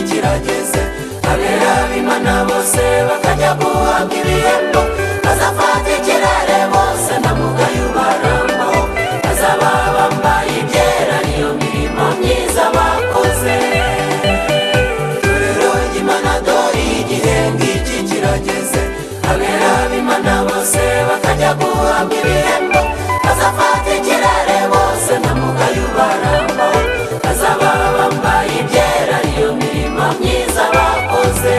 kirageze, abera b'Imana bose bakajya guhabwa ibihembo, bazafata ikirere bose nta mugayo ubarangwaho, bazaba bambaye ibyera niyo mirimo myiza bakoze. Itorero ry'Imana dore igihe ngiki kirageze, abera b'Imana bose bakajya guhabwa ibihembo, bazafata ikirere bose nta mugayo ubarangwaho, bazaba bambaye ibyera niyo mirimo myiza bakoze.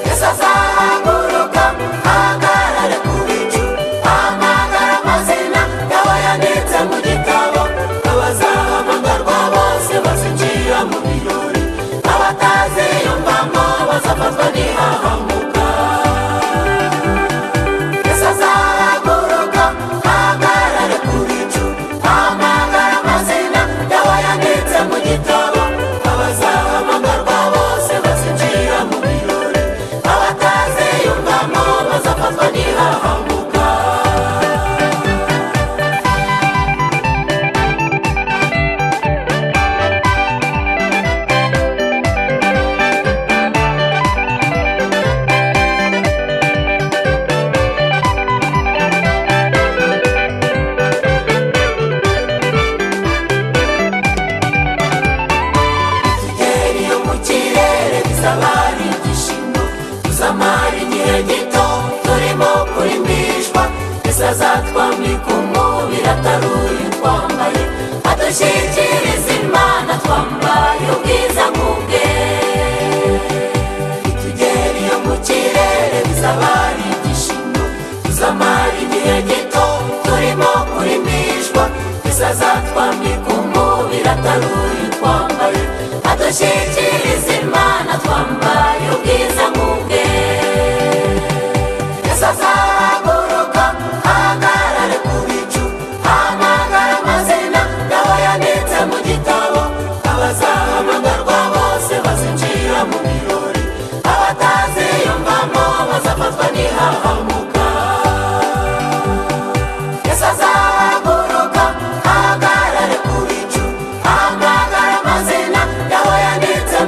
Yesu azahaguruka ahagarare ku bicu, ahamagara amazina y'abo yanditse mu gitabo, abazahamagarwa bose bazinjira mu birori, abataziyumvamo bazafatwa n'ihahamuka. Yesu azahaguruka ahagarare ku bicu, ahamagara amazina y'abo yanditse mu gitabo, abazahamagarwa bose bazinjira mu birori, abataziyumvamo bazafatwa n'ihahamuka. Tugeri yo mu kirere bizaba ari ibyishimo, tuzamara igihe gito turimo kurimbishwa, Yesu azatwambika umubiri ataruye twambaye, adushyikiriza Imana twambaye ubwiza nk'ubwe. Tugeri yo mu kirere bizaba ari ibyishimo, tuzamara igihe gito turimo kurimbishwa, Yesu azatwambika umubiri ataruye twambaye, adushyikiriza Imana twambaye ubwiza nk'ubwe. Yesu azahaguruka ahagarare ku bicu, ahamagara amazina y'abo yanditse mu gitabo, abazahamagarwa bose bazinjira mu birori, abataziyumvamo bazafatwa n'ihahamuka. Yesu azahaguruka ahagarare ku bicu, ahamagara amazina y'abo yanditse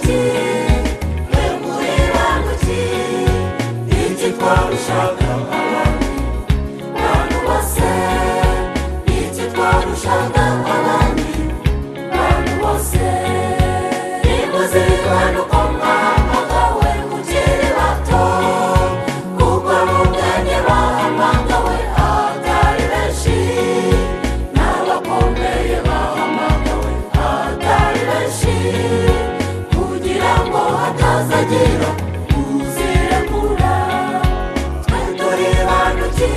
ki mwe muri bantu ki iki twarushaga abandi bantu bose iki twarushaga abandi bantu bose nimuzirikane uko mwahamagawe mukiri bato kuko mu bwenge bahamagawe atari benshi n'abakomeye bahamagawe atari benshi kugira ngo hatazagira uzirekura twe turi bantu ki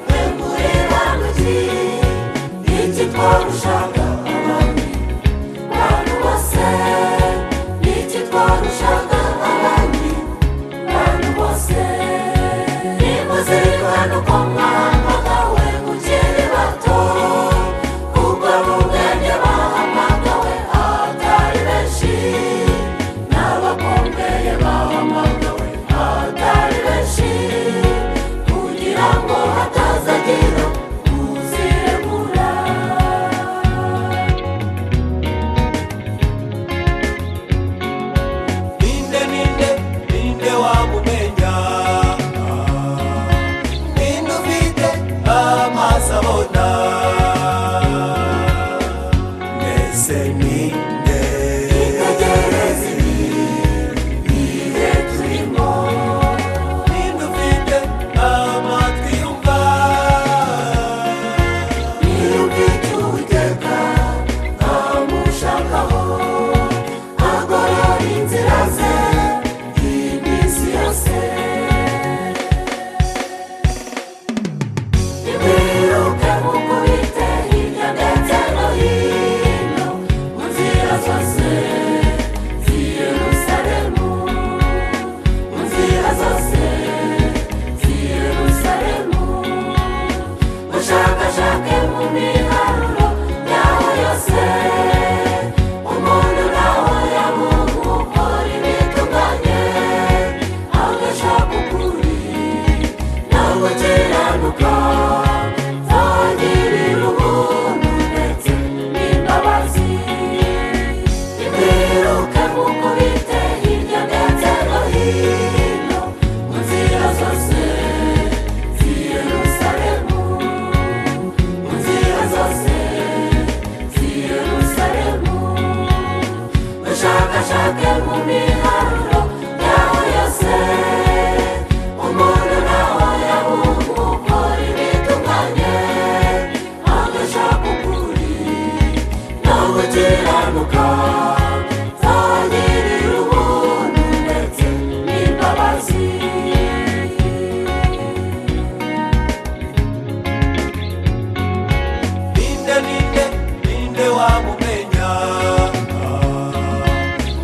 twe muri bantu ki iki twarushaga abandi bantu bose iki twarushaga abandi bantu bose nimuzirikane uko mwahamagawe mukiri bato kuko mu bwenge bahamagawe atari benshi n'abakomeye bahamagawe atari benshi kugira ngo hatazagira uzirekura ninde wamumenya ninde ufite amaso abona mbese ninde itegereze ibihe turimo ninde ufite amatwi yumva niyumvike Uwiteka nkamushakaho agorora inzira ze iminsi yose nimwiruke mukubite hirya ndetse no hino mu nzira zose z'i Yerusalemu mu nzira zose z'i Yerusalemu mushakashake mu miharuro yaho yose umuntu nawe yamuha ukora ibitunganye agashaka ukuri no gukiranuka zagirira ubuntu ndetse n'imbabazi nimwiruke mukubite hirya ndetse no hino mu nzira zose z'i Yerusalemu mu nzira zose z'i Yerusalemu mushakashake mu miharuro yaho yose umuntu nawe yamuha ukora ibitunganye agashaka ukuri no gukiranuka zagirira ubuntu ndetse n'imbabazi ninde wamumenya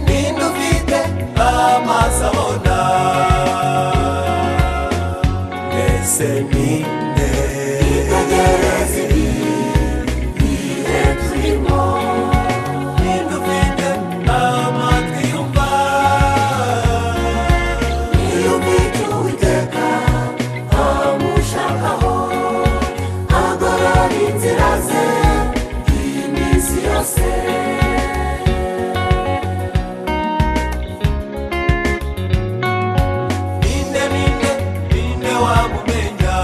ninde ufite amaso abona mbese ninde itegereze ibihe turimo ninde ufite amatwi yumva niyumvike Uwiteka nkamushakaho agorora inzira ze iminsi yose ninde wamumenya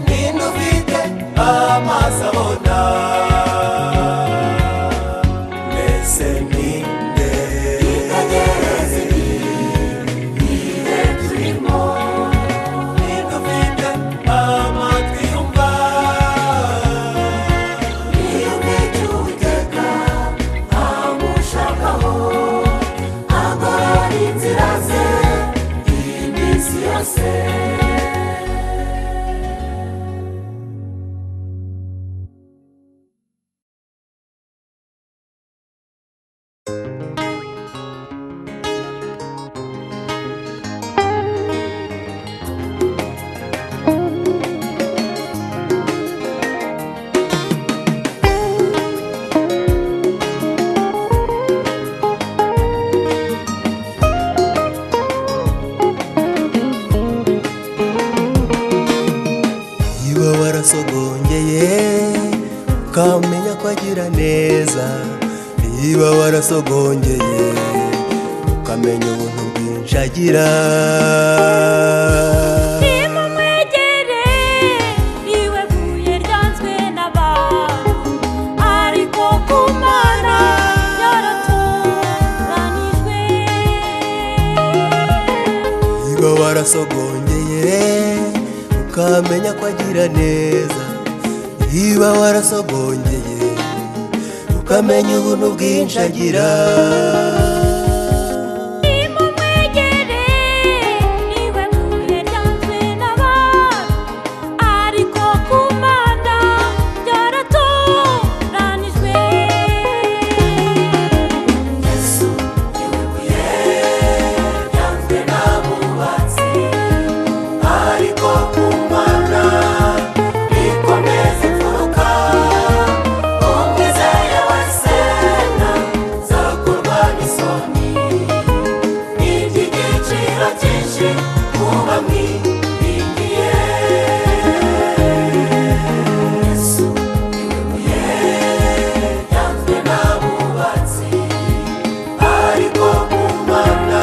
ninde ufite amaso abona mbese ninde itegereze ibihe turimo ninde ufite amatwi yumva niyumvike Uwiteka nkamushakaho agorora inzira ze iminsi yose ukamenya ko agira neza niba warasogongeye ukamenya ubuntu bwinshi agira. nimumwegere iwe buye ryanzwe n'abantu, ariko ku Mana yaratoranijwe. niba warasogongeye ukamenya ko agira neza, niba warasogongeye ukamenya ubuntu bwinshi agira. nimumwegere iwe buye ryanzwe n'abantu, ariko ku Mana ryaratoranijwe. Yesu niwe buye ryanzwe n'abubatsi, ariko ku Mana rikomeza imfuruka. Umwizeye wese ntazakorwa n'isoni, n'iby'igiciro cyinshi kuba mwiringiye. Yesu niwe buye ryanzwe n'abubatsi, ariko ku Mana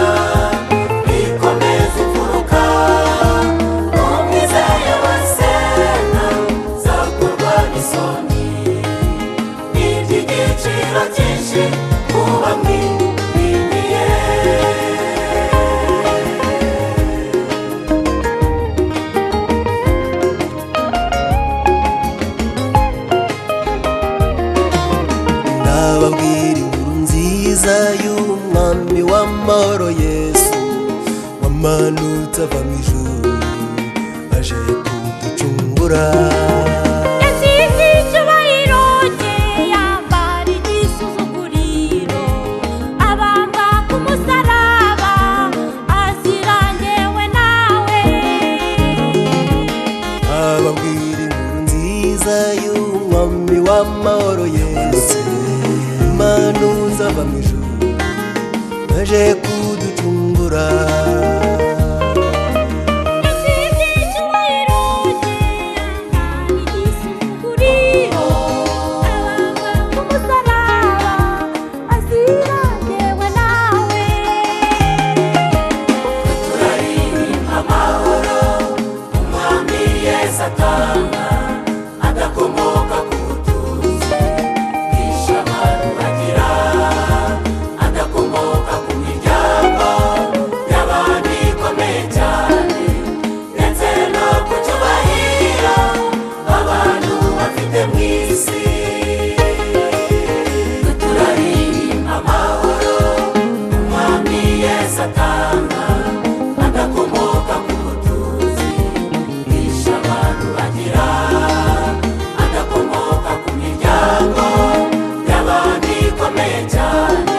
rikomeza imfuruka. Umwizeye wese ntazakorwa n'isoni, n'iby'igiciro cyinshi kuba mwiringiye. Nababwira inkuru nziza y'umwami w'amahoro Yesu, wamanutse ava mu ijuru aje kuducungura. yasize icyubahiro cye, yambara igisuzuguriro, abamba ku musaraba, azira njyewe nawe. Nababwira inkuru nziza y'umwami w'amahoro Yesu, wamanutse ava mu ijuru aje kuducungura. yasize icyubahiro cye, yambara igisuzuguriro, abamba ku musaraba, azira njyewe nawe. Turaririmba amahoro umwami Yesu atanga, adakomoka ku butunzi bwinshi abantu bagira, adakomoka ku miryango y'abantu ikomeye cyane, ndetse no ku cyubahiro abantu bafite mu isi. Turaririmba amahoro umwami Yesu atanga, adakomoka ku butunzi bwinshi abantu bagira, adakomoka ku miryango y'abantu ikomeye cyane,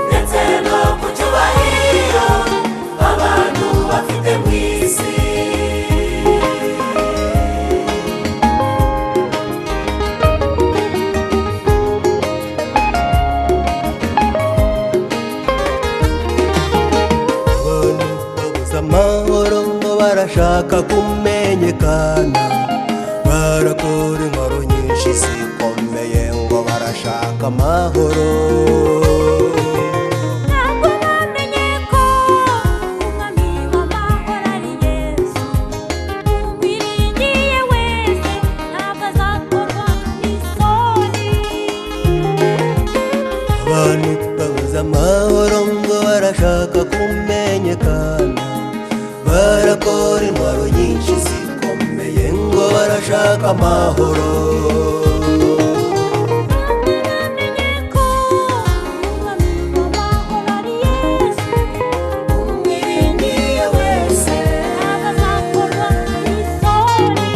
ndetse no ku cyubahiro abantu bafite mu isi. Abantu babuze amahoro ngo barashaka kumenyekana, barakora inkuru nyinshi zikomeye ngo barashaka amahoro. ntabwo bamenye ko umwami w'amahoro ari Yesu, umwiringiye wese ntabwo azakorwa n'isoni. Abantu babuze amahoro ngo barashaka kumenyekana, barakora intwaro nyinshi zikomeye ngo barashaka amahoro. bamenye ko umwami w'amahoro ari Yesu, umwiringiye wese ntabwo azakorwa n'isoni.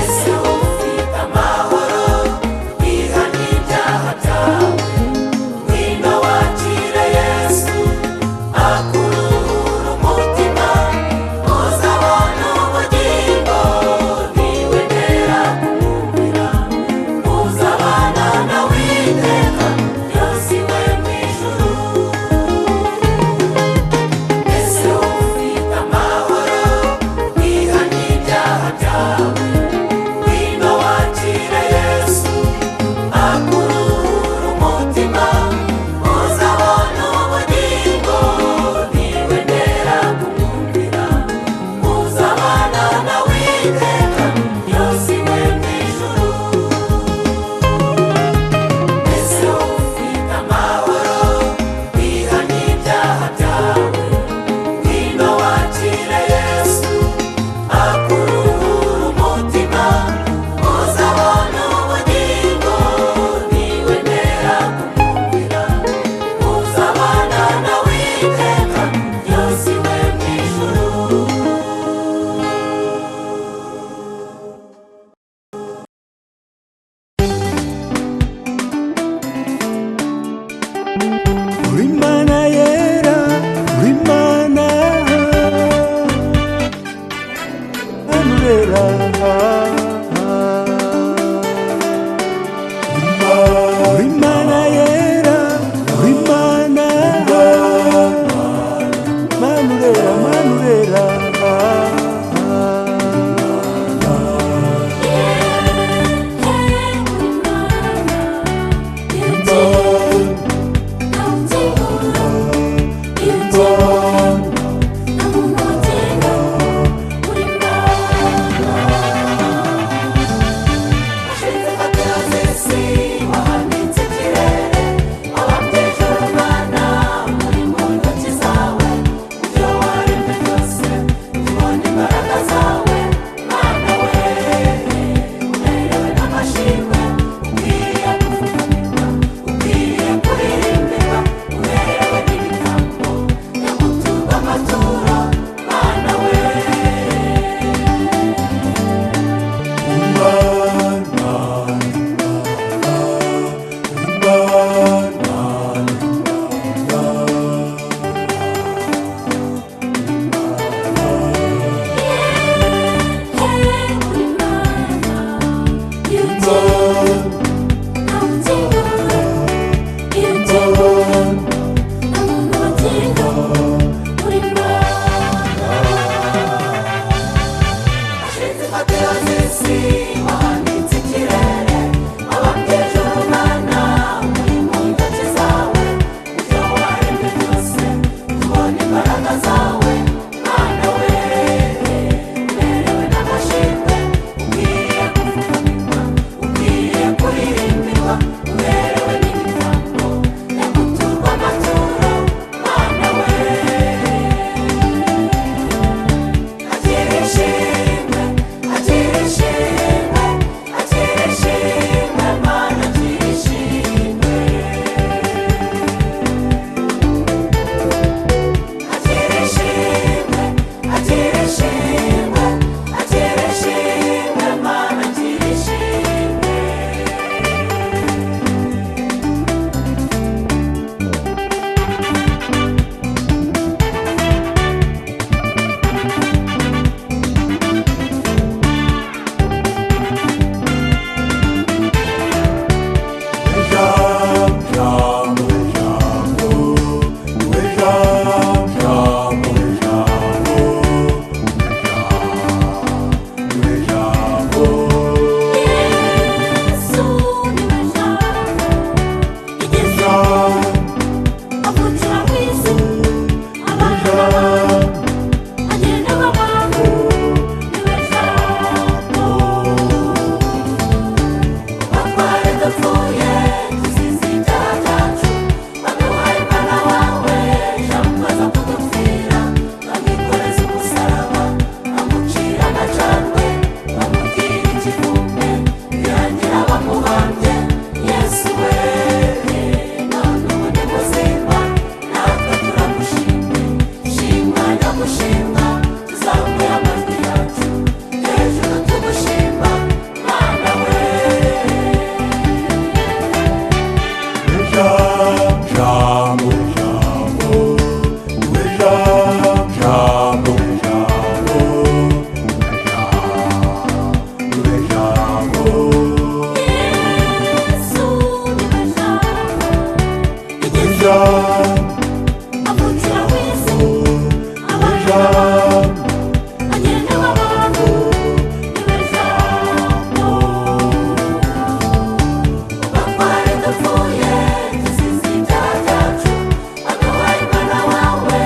Ese ufite amahoro, wihana ibyaha byawe, ngwino wakire Yesu akuruhura umutima, uzabona ubugingo, niwe Yesu niwe jambo Igurya avukira wese Ijambo agenewe abantu niwe jambo batware dupfuye dusize ibyaha byacu aduhaye umwana wawe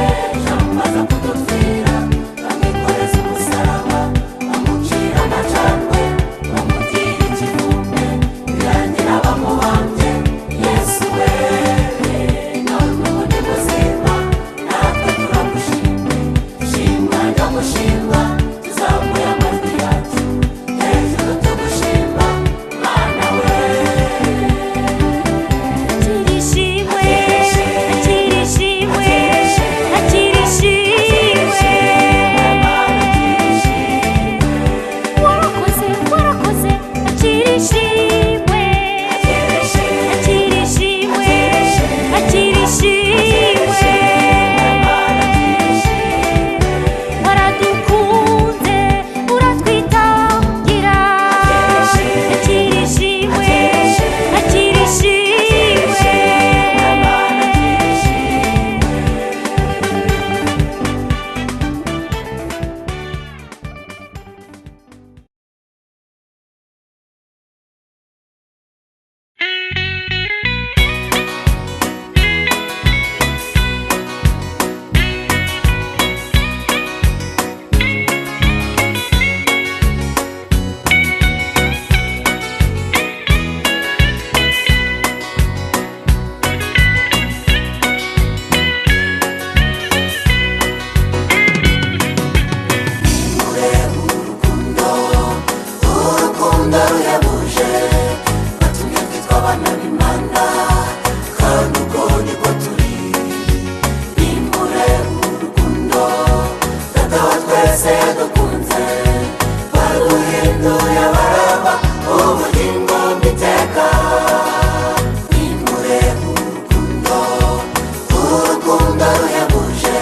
jambo aza kudupfira bamwikoreza umusaraba bamucira amacandwe bamugira ikivume birangira bamuhambye Yesu we none ubu ni muzima natwe turamushimye shimwa ndamushimwa tuzamuye amajwi yacu hejuru tugushima Mana we akirishimwe akirishimwe akirishimwe warakoze warakoze akirishimwe akirishimwe akirishimwe waradukunze uratwitangira akirishimwe akirishimwe urukundo ruhebuje watumye twitwa abana b'Imana kandi uko niko turi nimure urukundo data wa twese yadukunze baruhinduye abaraba ubugingo bw'iteka nimure urukundo ruhebuje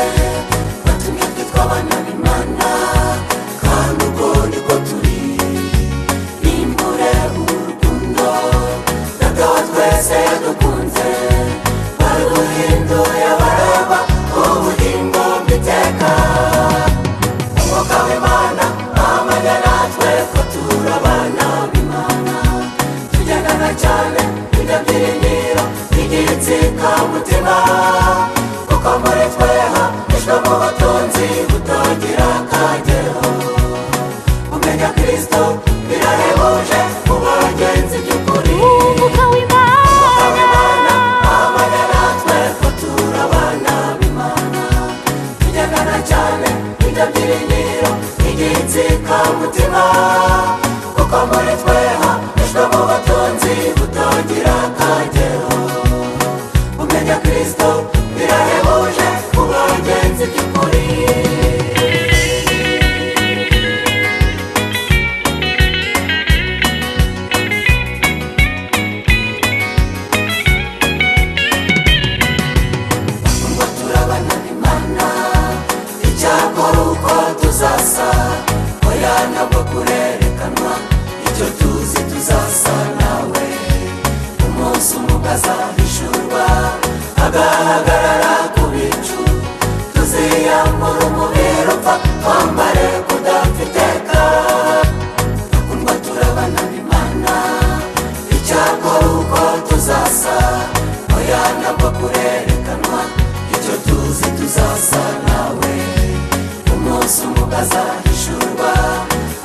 watumye twitwa abana b'Imana kandi uko niko turi nimbure urukundo data wa twese yadukunze baruhinduye abaraba ubugingo bw'iteka umwuka w'Imana amanya natwe ko turi abana b'Imana tugendana cyane ibyo byiringiro igitsika mutima kuko muri tweha ishwe mu butunzi butagira akagero kumenya Kristo birahebuje mu bagenzi by'ukuri umwuka w'Imana amanya natwe ko turi abana b'Imana tugendana cyane ibyo byiringiro igitsika mutima kuko muri tweha ishwe mu butunzi butagira akagero kumenya Kristo birahebuje mu bagenzi by'ukuri ngo turabana b'Imana icyakora uko tuzasa oya ntabwo kurerekanwa icyo tuzi tuzasa nawe umunsi umwe azahishurwa agahagarara ku bicu tuziyambura umubiri upfa twambare kudafiteka bakundwa turabana b'Imana icyakora uko tuzasa oya ntabwo kurerekanwa icyo tuzi tuzasa nawe umunsi umwe azahishurwa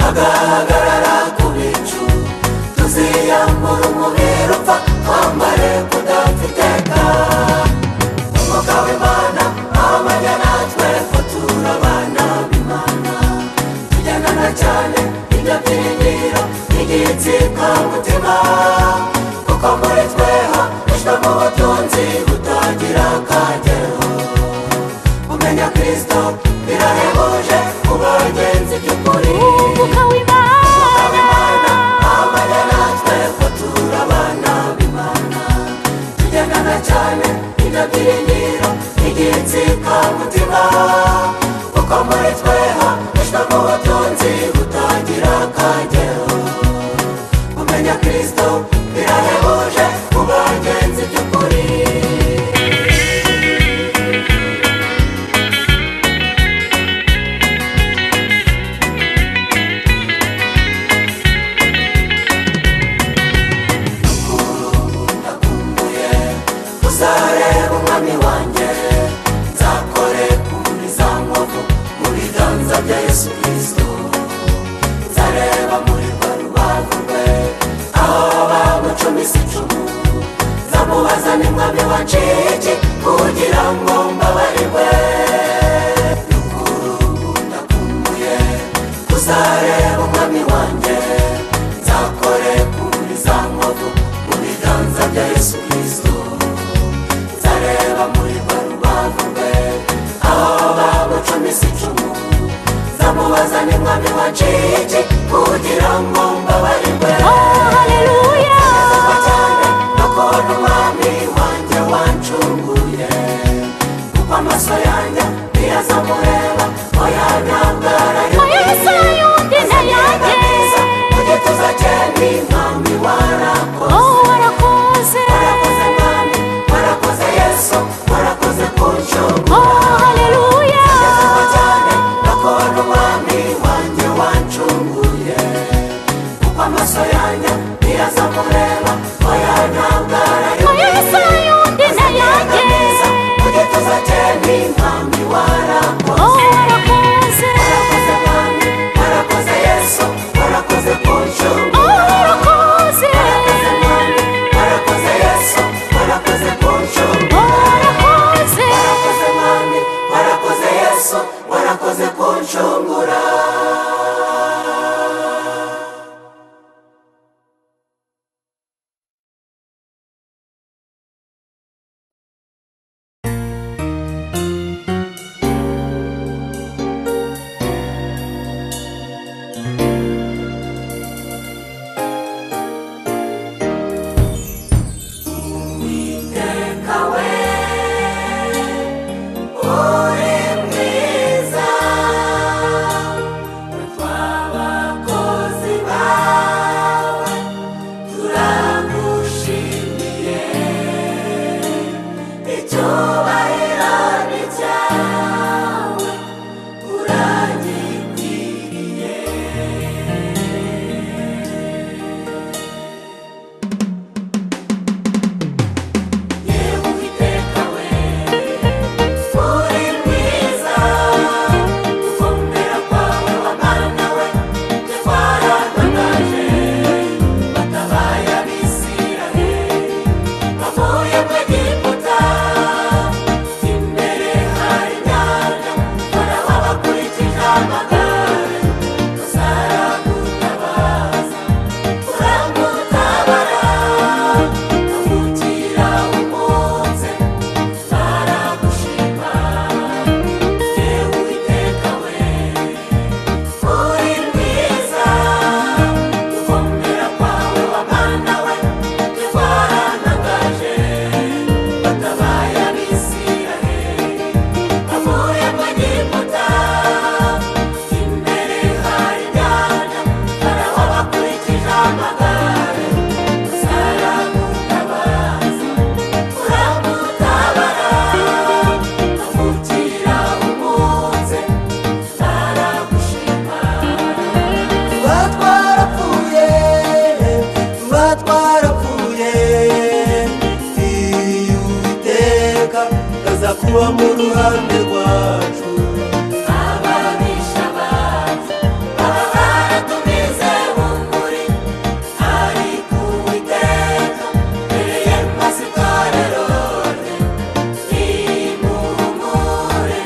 agahagarara ku bicu tuziyambura umubiri upfa twambare kudafiteka umwuka w'Imana amanya natwe ko turi abana b'Imana tugendana cyane ibyo byiringiro igitsika mutima kuko muri tweha ishwe mu butunzi butagira akagero kumenya Kristo birahebuje mu bagenzi by'ukuri umwuka w'Imana amanya natwe ko turi abana b'Imana tugendana cyane ibyo byiringiro igitsika mutima kuko muri tweha ishwe mu butunzi butagira akagero kumenya Kristo birahebuje ku bagenzi by'ukuri. Ndakumbuye kuzareba umwami wanjye, nzakore kuri za nkovu mu biganza bya Yesu Kristo, nzareba muri rwa rubavu rwe aho bamucumisa icumu, nzamubaza ni mwami wanciye iki kugira ngo mbabarirwe. Ruguru ndakumbuye kuzareba umwami wanjye, nzakore kuri za nkovu mu biganza bya Yesu Kristo, nzareba muri rwa rubavu rwe aho bamucumisa icumu, nzamubaza ni mwami wanciye iki kugira ngo mbabarirwe. Haleluya, cyane akora umwami wanjye wancunguye, kuko amaso yanjye ntiyazamureba oya ntabwo arayobye. Yesu yundi nayanjye, mu gituza cye ni mwami warakoze. warakoze, Warakoze mwami, warakoze Yesu, warakoze kuncungura. haleluya, cyane akora umwami wanjye wancunguye, kuko amaso yanjye ntiyazamureba oya ntabwo arayobye. Yesu yundi nayanjye, mu gituza cye ni mwami warakoze. warakoze, Warakoze mwami, warakoze Yesu, warakoze kuncungura. warakoze, Warakoze mwami, warakoze Yesu, warakoze kuncungura. warakoze. Warakoze mwami, warakoze Yesu, warakoze kuncungura. Uwiteka we, uri mwiza, tw'abakozi bawe turagushimiye, icyubahiro ni cyawe uragikwiriye. Yewe Uwiteka we, uri mwiza, gukomera kwawe w'Imana we ntitwarantangaje, batabaye Abisiraheli bavuye mu Egiputa, imbere hari inyanja Farawo abakurikije amagare, uzaragutabaza uramutabara, amutira umunze baragushima. Yewe Uwiteka we, uri mwiza, gukomera kwawe w'Imana we ntitwarantangaje, batabaye Abisiraheli bavuye mu Egiputa, imbere hari inyanja Farawo abakurikije amagare, uzaragutabaza uramutabara, amutira umunze baragushima. tuba twarapfuye, tuba twarapfuye, iyo Uwiteka aza kuba mu ruhande rwacu. Ababisha bacu baba baratumize bunguri, ariko Uwiteka mbere maze itorero rye nimuhumure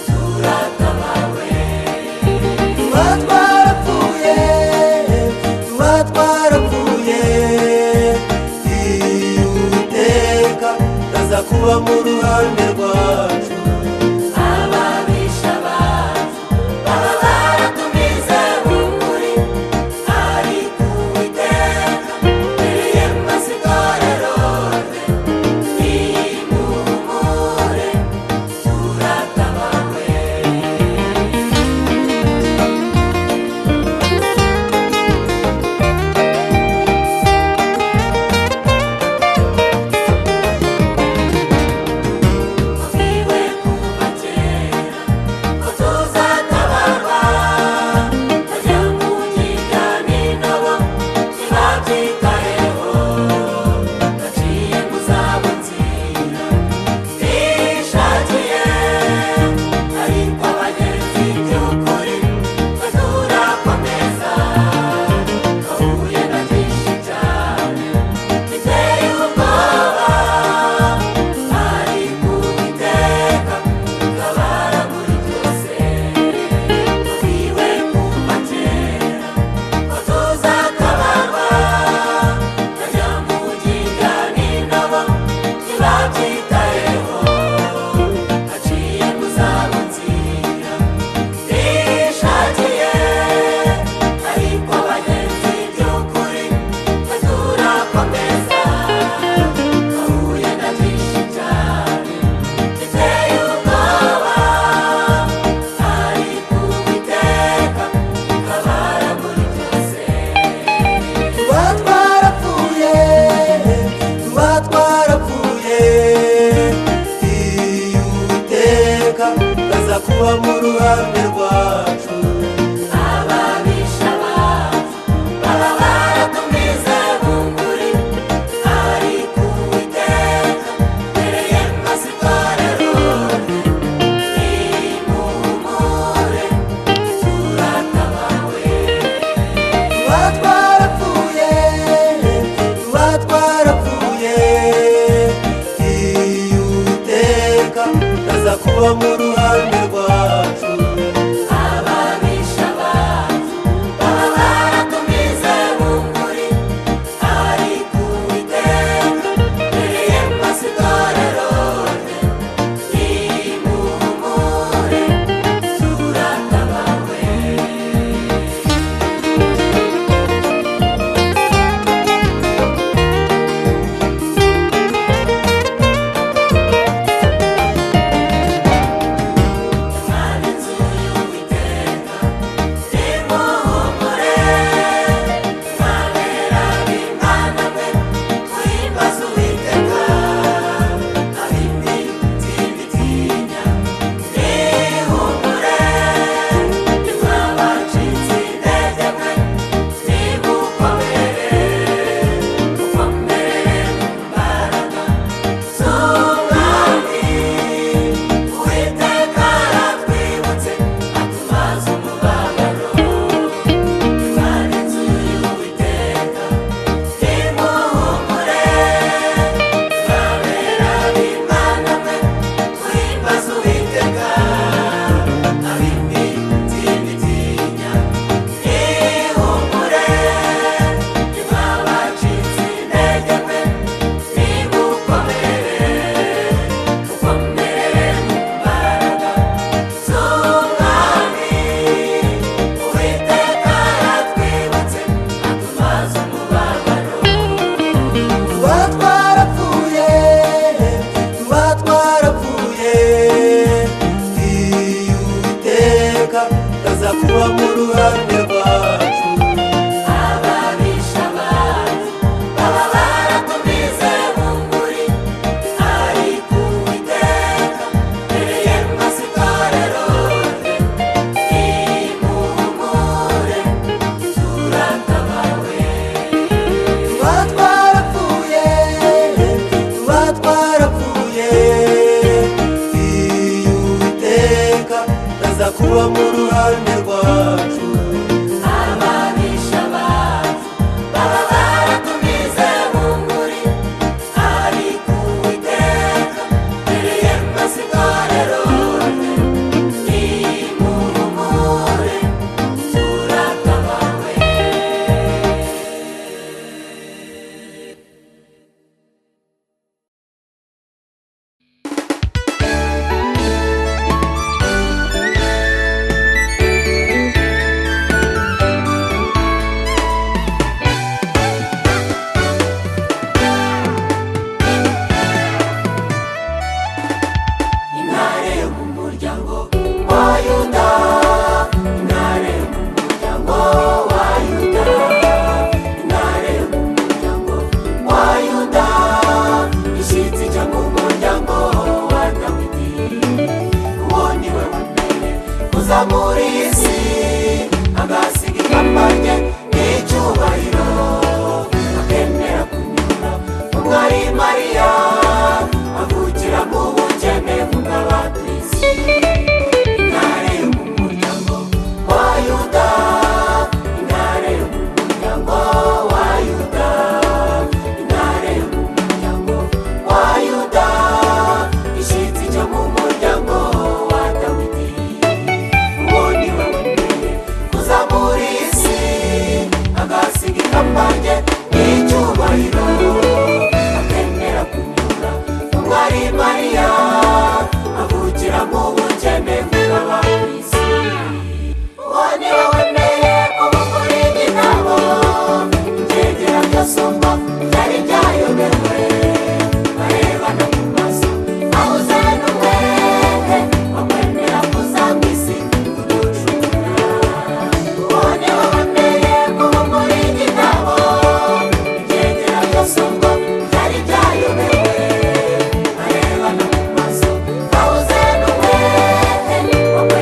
turatabawe. tuba twarapfuye, tuba twarapfuye, iyo Uwiteka aza kuba mu ruhande rwacu. Ababisha bacu baba baratumize bunguri, ariko Uwiteka mbere maze itorero rye nimuhumure turatabawe. kuba mu ruhande rwacu. ababisha bacu baba baratumize bunguri, ariko Uwiteka mbereye maze itorero nimuhumure turatabawe. Tuba twarapfuye, tuba twarapfuye, iyo Uwiteka aza kuba mu ruhande rwacu. ababisha bacu baba baratumize bunguri, ariko Uwiteka mbereye maze itorero nimuhumure turatabawe. Imana inzu y'Uwiteka nimuhumure, mwabera b'Imana mwe muhimbaze Uwiteka, ab'indi ntibitinya nihumure, nimwabacitse intege mwe nimukomere, mukomere mu mbaraga z'Umwami. Uwiteka aratwibutse atumaze umubabaro. Imana inzu y'Uwiteka nimuhumure, mwabera b'Imana mwe muhimbaze Uwiteka, ab'indi ntibitinya nihumure, nimwabacitse intege mwe nimukomere, mukomere mu mbaraga z'Umwami. Uwiteka aratwibutse atumaze umubabaro. Tuba twarapfuye, tuba twarapfuye, iyo Uwiteka aza kuba mu ruhande rwacu. ababisha bacu baba baratumize bunguri, ariko Uwiteka mbereye maze itorero nimuhumure turatabawe. Tuba twarapfuye, tuba twarapfuye, iyo Uwiteka aza kuba mu ruhande rwacu. ababisha bacu baba baratumize bunguri, ariko Uwiteka mbereye maze itorero nimuhumure turatabawe. Intare yo mu muryango wa Yuda, intare yo mu muryango wa Yuda, intare yo mu muryango wa Yuda, ishyitsi ijya mu muryango wa Dawidi. Uwo ni we wa mbere uza muri iyi si, agasiga ikamba rye n'icyubahiro, akemera kunyura mu mwari Mariya, avukira mu bukene bw'abatuye. Intare yo mu muryango wa Yuda, intare yo mu muryango wa Yuda, intare yo mu muryango wa Yuda, ishyitsi ijya mu muryango wa Dawidi. Uwo ni we wa mbere uza muri iyi si, agasiga ikamba rye n'icyubahiro, akemera kunyura mu mwari Mariya, avukira mu bukene bw'abatuye. Uwo ni we wemeye kubunguri igitabo, ibyegera by'asomba byari byayobewe, barebana mu maso ahuze n'umwere, bakwemera kuza mu isi kuducungura. Uwo ni we wemeye kubunguri igitabo, ibyegera by'asomba byari byayobewe, barebana mu maso ahuze n'umwere, bakwemera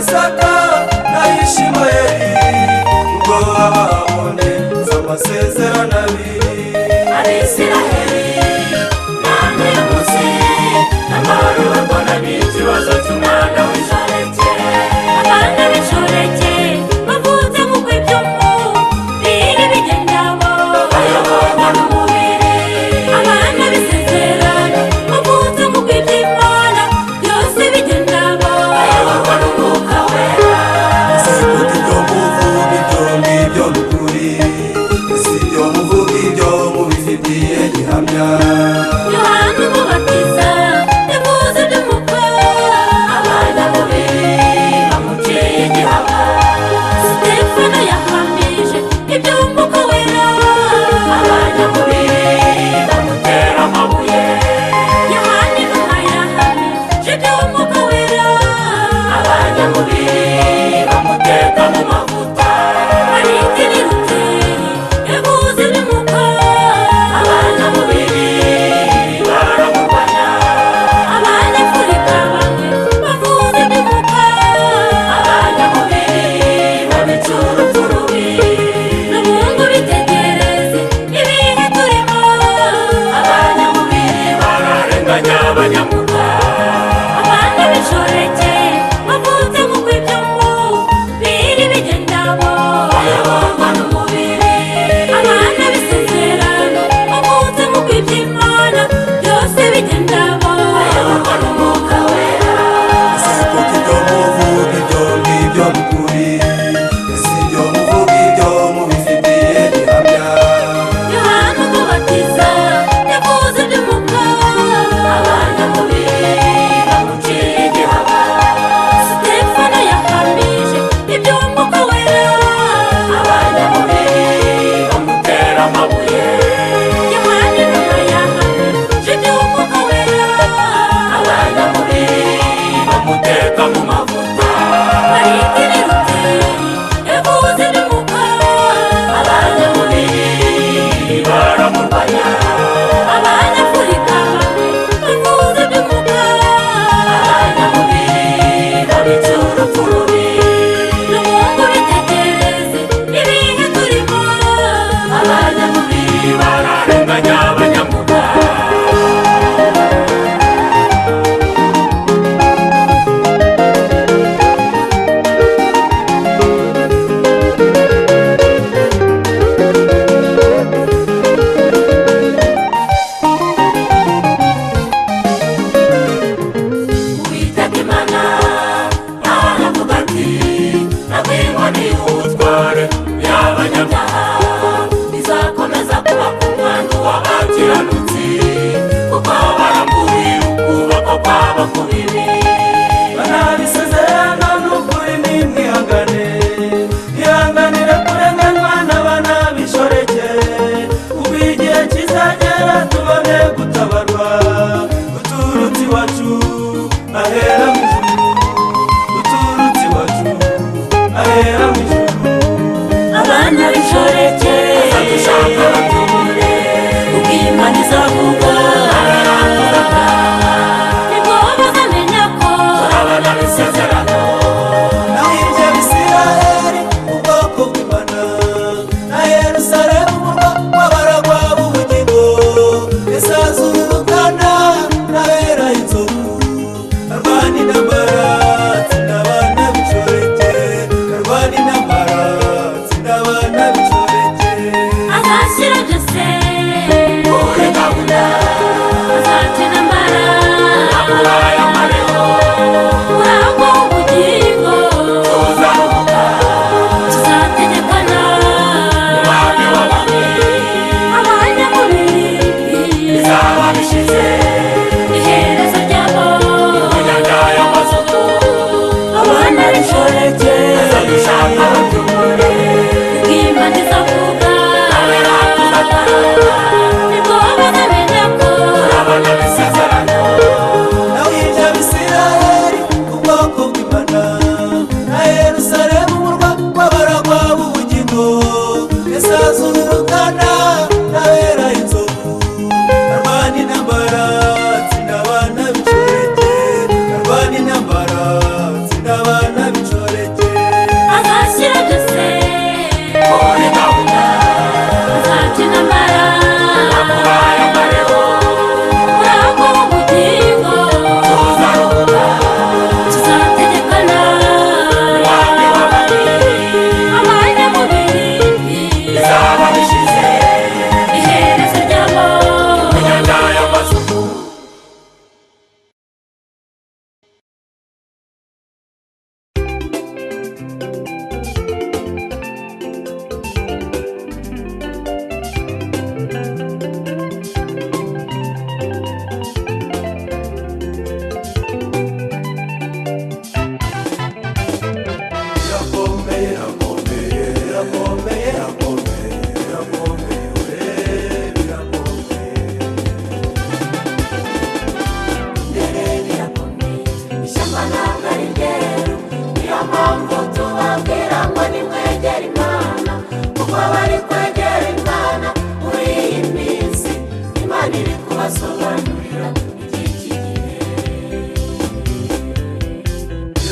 isaka na ishimayeli ubwo baboneza amasezerano abiri. Abisiraheli namwe uyu munsi n'amahoro babona n'ikibazo cy'umwana w'inshoreke. Abana b'inshoreke bavutse mu kw'ibyumu biri bigendamo bayoborwa n'umubiri. Abana b'isezerano bavutse mu kw'iby'Imana byose bigendamo bayoborwa n'Umwuka Wera. Sibuka ibyo muvuga ibyo ngibyo ni ukuri, si ibyo muvuga ibyo mubifitiye gihamya. Yohana Umubatiza yavuze iby'umukwe, abanyamubiri bamuciye igihaba. Sitefano yahamije iby'Umwuka Wera, abanyamubiri bamutera amabuye. Yohana intumwa yahamije iby'Umwuka Wera, abanyamubiri bamuteka mu mavuta. Martin Luther yavuze iby'umwuka, abanyamubiri baramurwanya. Abanyafurika bamwe bavuze iby'umwuka, abanyamubiri babica urupfu rubi. N'ubundi bitegereze ibihe turimo, abanyamubiri bararenganya abanyamwuka. Abana b'inshoreke bavutse mu kw'ibyo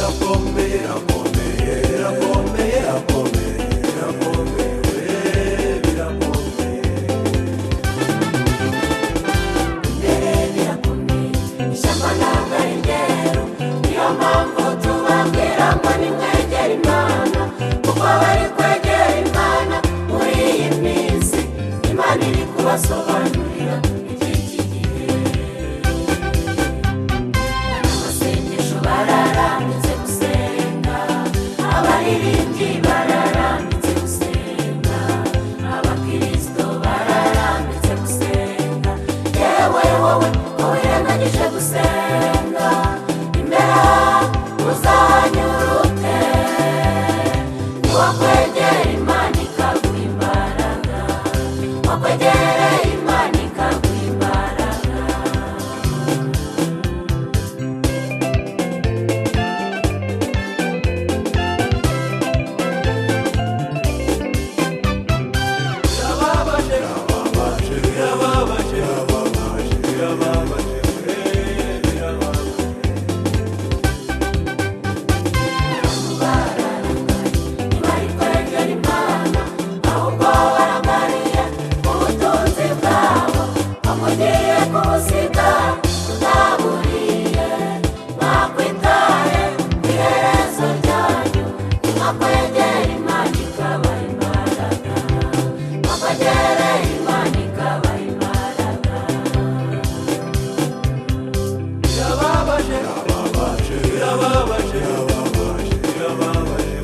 irakomeye irakomeye irakomeye irakomeye irakomeye birakomeye imbere birakomeye ishyamba ntabwo ari ryeru niyo mpamvu tubabwira ngo nimwegere Imana kuko abari kwegera Imana muri iyi minsi Imana iri kubasobanurira iby'iki gihe amasengesho bararambitse gusenga abaririmbyi bararambitse gusenga abakristo bararambitse gusenga yewe wowe wirengagije gusenga imbere uzanyura ute niwakwegera Imana ikaguha imbaraga wakwegere Imana ikaguha imbaraga birababaje birababaje birababaje birababaje ntibari kwegera Imana ahubwo barangariye ubutunzi bwabo bamugiye kubusiga tutaburiye mwakwitaye ku iherezo ryanyu mwakwegera Imana ikabaha imbaraga mwakwegere Imana ikabaha imbaraga birababaje birababaje birababaje birababaje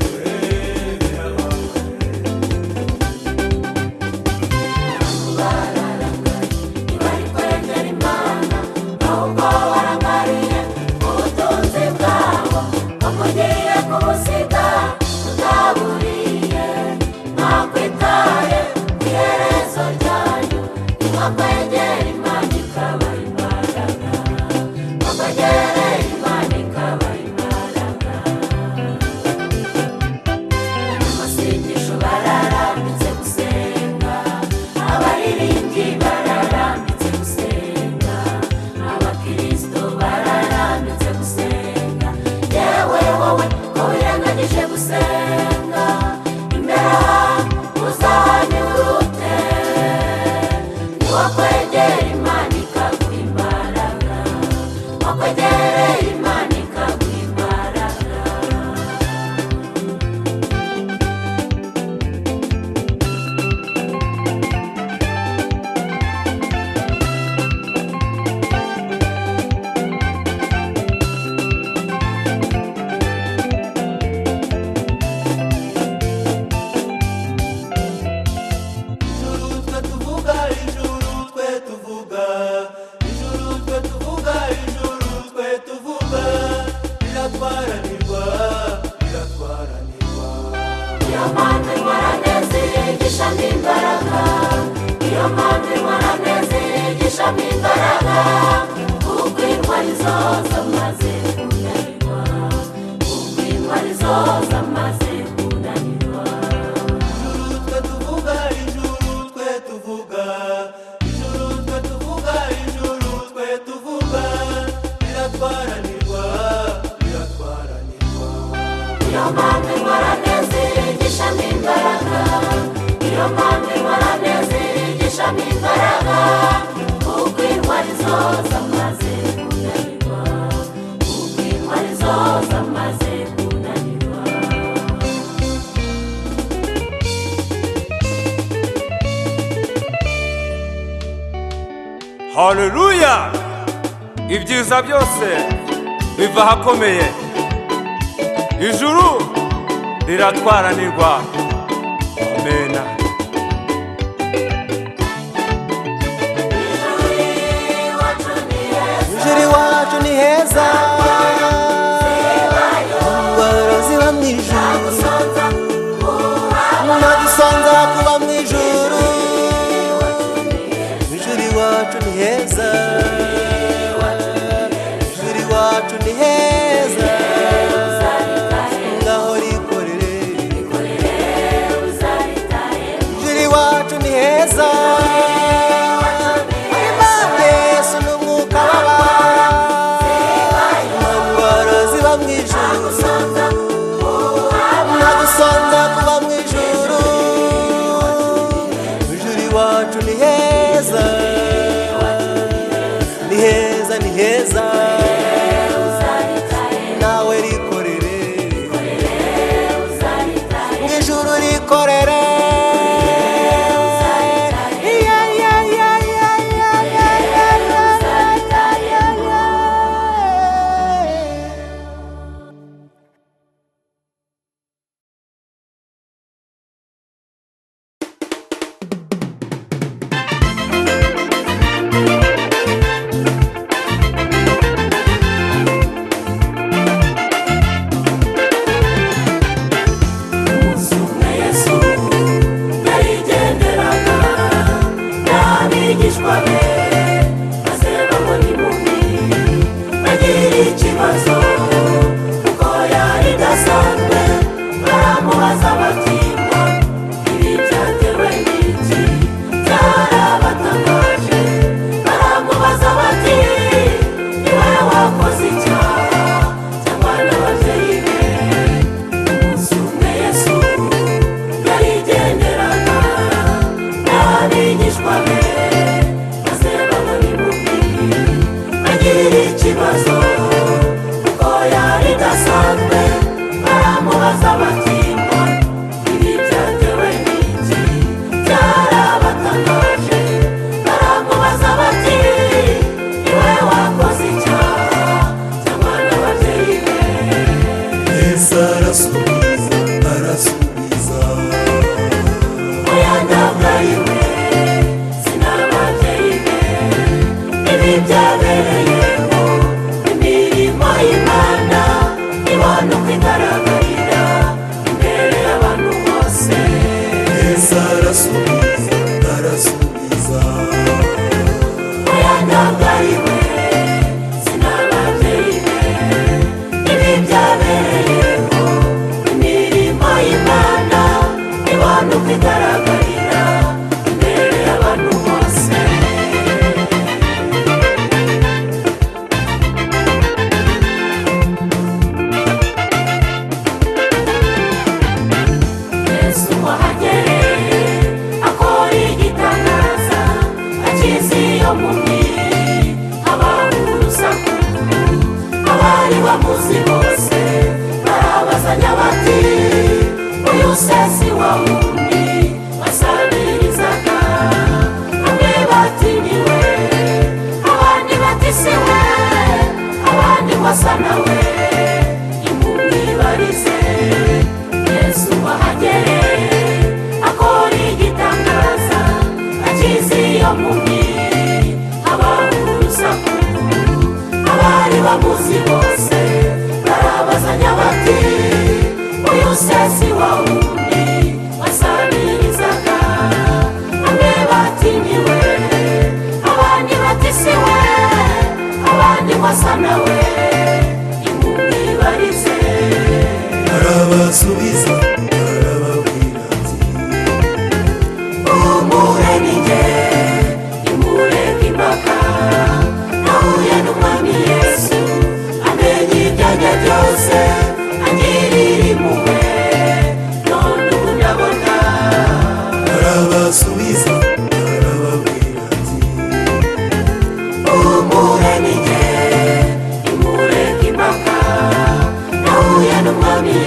ntibari kwegera Imana ahubwo barangariye ubutunzi bwabo bamugiye kubusiga tutaburiye mwakwitaye ku iherezo ryanyu mwakwegera Imana ikabaha imbaraga mwakwegere Imana ikabaha imbaraga amasengesho bararambitse gusenga abaririmbyi bararambitse gusenga abakristo bararambitse gusenga yewe wowe wirengagije gusenga imbere uzanyura ute niwakwegera Imana ikaguha imbaraga wakwegere Imana ikaguha imbaraga ijuru twe tuvuga ijuru twe tuvuga ijuru twe tuvuga ijuru twe tuvuga riratwaranirwa riratwaranirwa iyo mpamvu inkorane zigishamo imbaraga iyo mpamvu inkorane zigishamo imbaraga kuko intwari zo zamaze kunanirwa kuko intwari zo zamaze kunanirwa ijuru twe tuvuga ijuru twe tuvuga ijuru twe tuvuga ijuru twe tuvuga riratwaranirwa riratwaranirwa iyo mpamvu inkorane zigishamo imbaraga iyo mpamvu inkorane zigishamo imbaraga kuko intwari zo zamaze kunanirwa kuko intwari zo zamaze kunanirwa haleluya ibyiza byose biva ahakomeye ijuru riratwaranirwa amena ijuru iwacu ni heza indwara ziba mu ijuru ntagisonza kuba mu ijuru ijuru iwacu ni heza ijuru iwacu ni heza ngaho rikorere nagusanga kuba mu ijuru iwacu ni heza ni heza ni heza nawe rikorere mu ijuru rikorere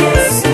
Yesu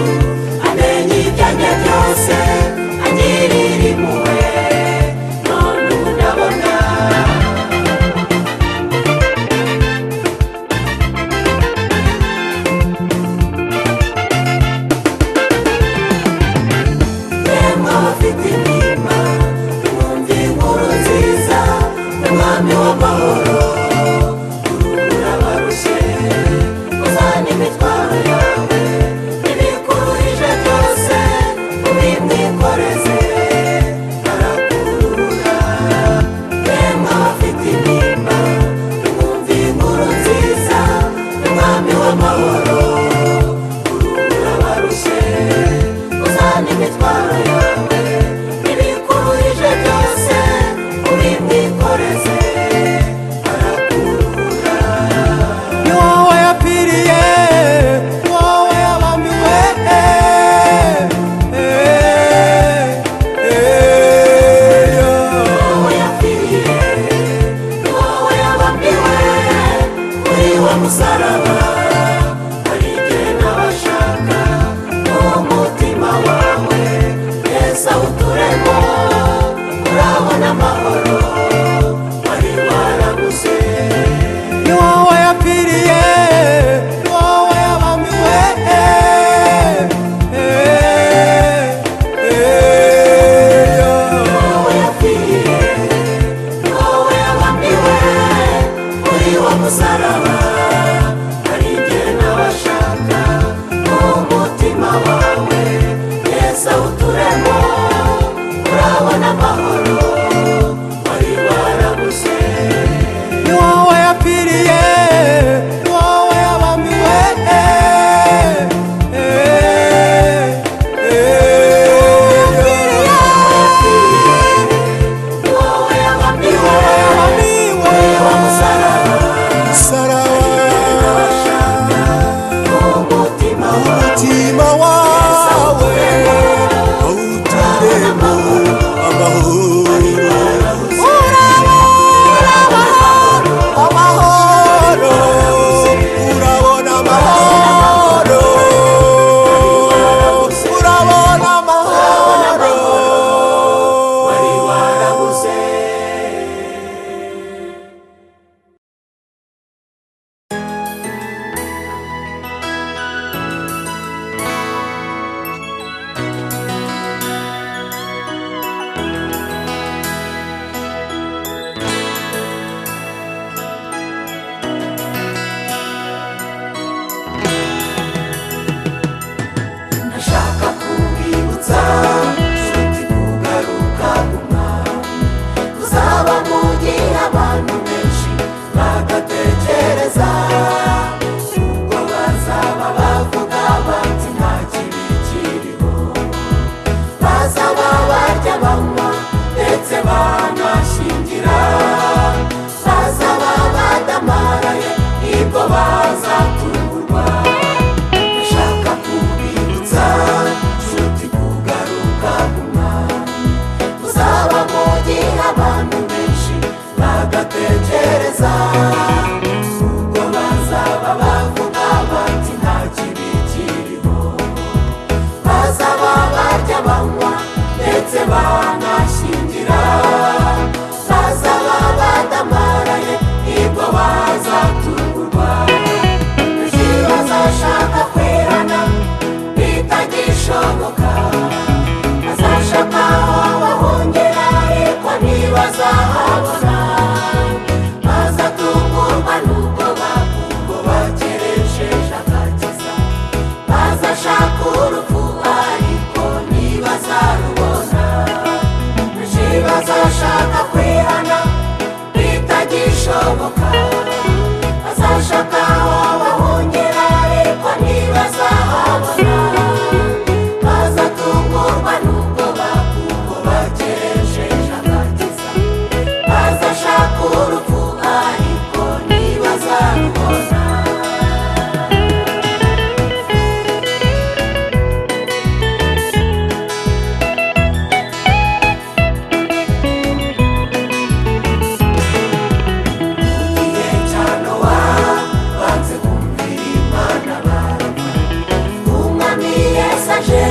yasaje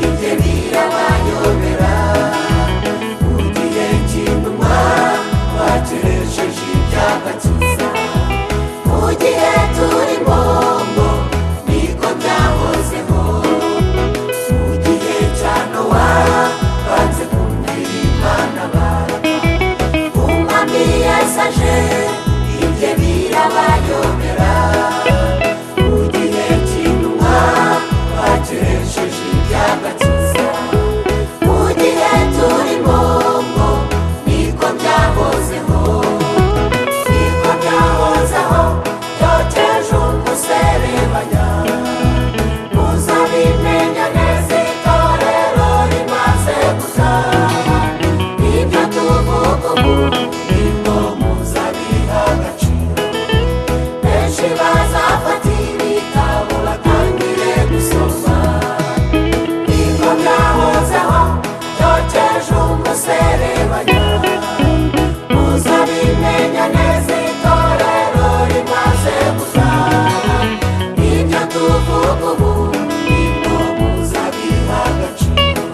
ibye birabayobera mu gihe cy'intumwa bakeresheje iby'agakiza mu gihe turimo ngo niko byahozeho mu gihe cya Nowa banze kumvira Imana barapfa umwami yasaje ibye birabayobera mu gihe cy'intumwa bakeresheje iby'agakiza mu gihe turimo ngo niko byahozeho byokeje umuserebanya muzabimenya neza itorero rimaze gutaha ibyo tuvuga ubu nibwo muzabiha agaciro benshi bazafata ibitabo batangire gusoma nibwo byahozeho byokeje umuserebanya muzabimenya neza itorero rimaze gutaha ibyo tuvuga ubu nibwo muzabiha agaciro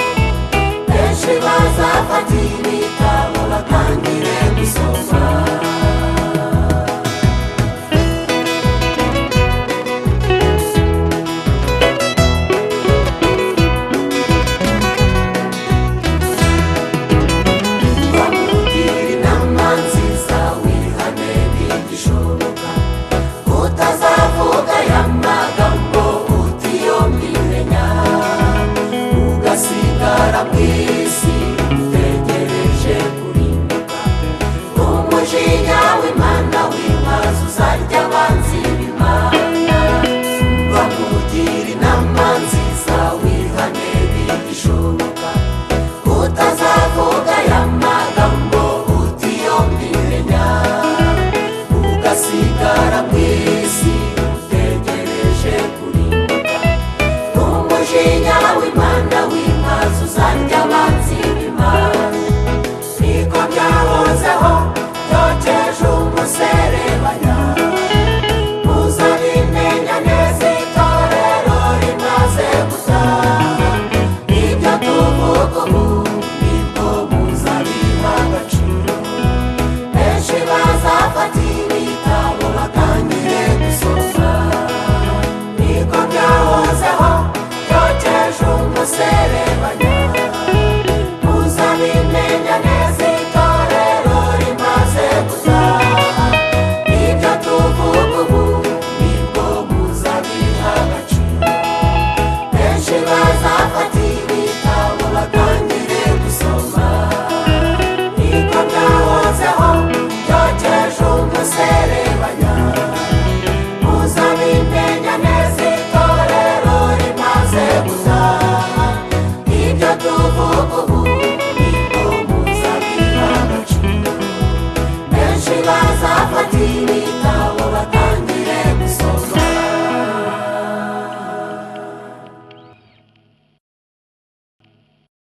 benshi bazafata ibitabo batangire gusoma bamugira inama nziza wihane ntigishoboka utazavuga aya magambo utiyo mbimenya ugasigara mu isi utegereje kurimbuka n'umujinya w'Imana w'imazi uzarya abanzi b'Imana bamugira inama nziza wihane ntigishoboka utazavuga aya magambo utiyo mbimenya ugasigara mu isi utegereje kurimbuka n'umujinya w'Imana w'imazi uzarya abanzi b'Imana niko byahozeho byokeje umuserebanya muzabimenya neza itorero rimaze gutaha ibyo tuvuga ubu nibwo muzabiha agaciro benshi bazafata ibitabo batangire gusoma niko byahozeho byokeje umuserebanya muzabimenya neza itorero rimaze gutaha ibyo tuvuga ubu nibwo muzabiha agaciro benshi bazafata ibitabo batangire gusoma niko byahozeho byokeje umuserebanya muzabimenya neza itorero rimaze gutaha ibyo tuvuga ubu nibwo muzabiha agaciro benshi bazafata